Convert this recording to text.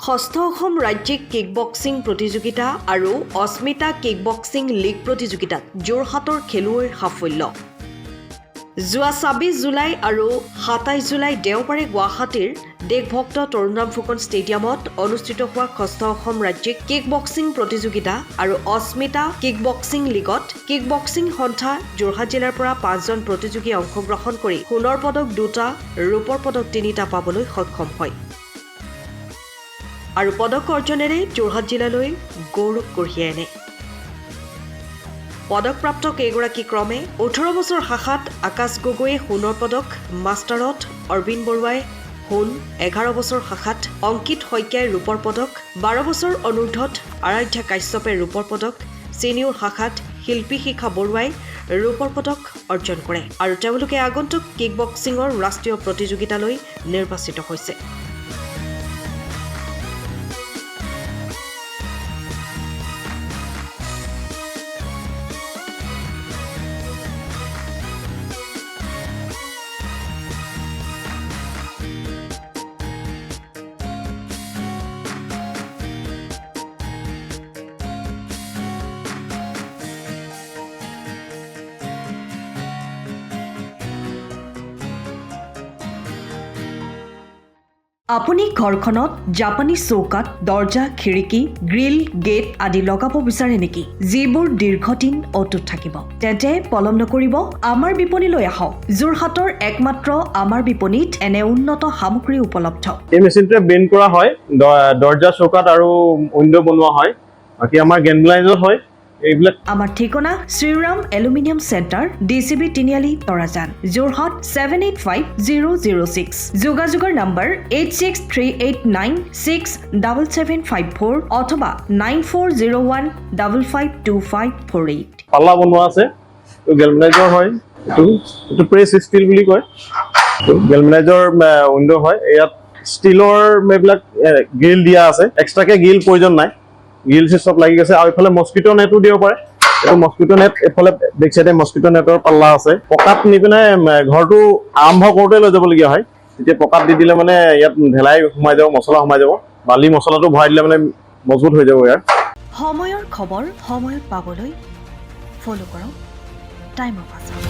ষষ্ঠ অসম ৰাজ্যিক কিকবক্সিং প্ৰতিযোগিতা আৰু অস্মিতা কিকবক্সিং লীগ প্ৰতিযোগিতাত যোৰহাটৰ খেলুৱৈৰ সাফল্য। যোৱা ২৬ জুলাই আৰু ২৭ জুলাই দেওবাৰে গুৱাহাটীৰ দেশভক্ত তৰুণৰাম ফুকন ষ্টেডিয়ামত অনুষ্ঠিত হোৱা ষষ্ঠ অসম ৰাজ্যিক কিকবক্সিং প্ৰতিযোগিতা আৰু অস্মিতা কিকবক্সিং লীগত কিকবক্সিং সন্থা যোৰহাট জিলাৰ পৰা ৫জন প্ৰতিযোগীয়ে অংশগ্ৰহণ কৰি সোণৰ পদক ২টা, ৰূপৰ পদক ৩টা পাবলৈ সক্ষম হয়। আৰু পদক অৰ্জনেৰে যোৰহাট জিলালৈ গৌৰৱ কঢ়িয়াই আনে। পদকপ্ৰাপ্ত কেইগৰাকী ক্ৰমে ১৮ বছৰ শাখাত আকাশ গগৈয়ে সোণৰ পদক, মাষ্টাৰত অৰবিন্দ বৰুৱাই সোণ, ১১ বছৰ শাখাত অংকিত শইকীয়াই ৰূপৰ পদক, ১২ বছৰ অনুৰ্ধত আৰাধ্যা কাশ্যপে ৰূপৰ পদক, ছিনিয়ৰ শাখাত শিল্পী শিখা বৰুৱাই ৰূপৰ পদক অৰ্জন কৰে আৰু তেওঁলোকে আগন্তুক কিকবক্সিঙৰ ৰাষ্ট্ৰীয় প্ৰতিযোগিতালৈ নিৰ্বাচিত হৈছে। আপুনি ঘৰখনত জাপানী চৌকাত দৰ্জা, খিৰিকী, গ্ৰিল, গেট আদি লগাব বিচাৰে নেকি? যিবোৰ দীৰ্ঘদিন অটুট থাকিব, তেন্তে পলম নকৰিব, আমাৰ বিপণীলৈ আহক। যোৰহাটৰ একমাত্ৰ আমাৰ বিপণীত এনে উন্নত সামগ্ৰী উপলব্ধ। এই মেচিনটোৱে বেণ্ড কৰা হয়, দৰ্জা, চৌকাত আৰু উইণ্ডো বনোৱা হয়। বাকী আমাৰ গেনব্লাইজত হয় এইবিলাক। আমাৰ ঠিকনা শ্ৰীৰাম এলুমিনিয়াম চেণ্টাৰ, DCB তিনিআলি, তৰাজান, যোৰহাট 785006। যোগাযোগৰ নম্বৰ 8638967754 অথবা 9401552548। পাল্লা বনোৱা আছে, গেলভেনাইজৰ হয়। এইটো প্ৰেছ ষ্টীল বুলি কয়। গেলভেনাইজৰ উইণ্ডো হয়। ইয়াত ষ্টীলৰ এইবিলাক গ্ৰিল দিয়া আছে, এক্সট্ৰাকে গ্ৰিল প্ৰয়োজন নাই। গ্ৰিল চব লাগি গৈছে আৰু এইফালে মস্কিটো নেটো দিব পাৰে। এইটো মস্কিটো নেট, এইফালে বেক চাইডে মস্কিটো নেটৰ পাল্লা আছে। পকাত নি পিনে ঘৰটো আৰম্ভ কৰোঁতে লৈ যাবলগীয়া হয়। তেতিয়া পকাত দি দিলে মানে ইয়াত ঢেলাই সোমাই যাব, মছলা সোমাই যাব। বালি মছলাটো ভৰাই দিলে মানে মজবুত হৈ যাব ইয়াৰ। সময়ৰ খবৰ সময়ত পাবলৈ ফ'ল' কৰক টাইম অফ আছাম।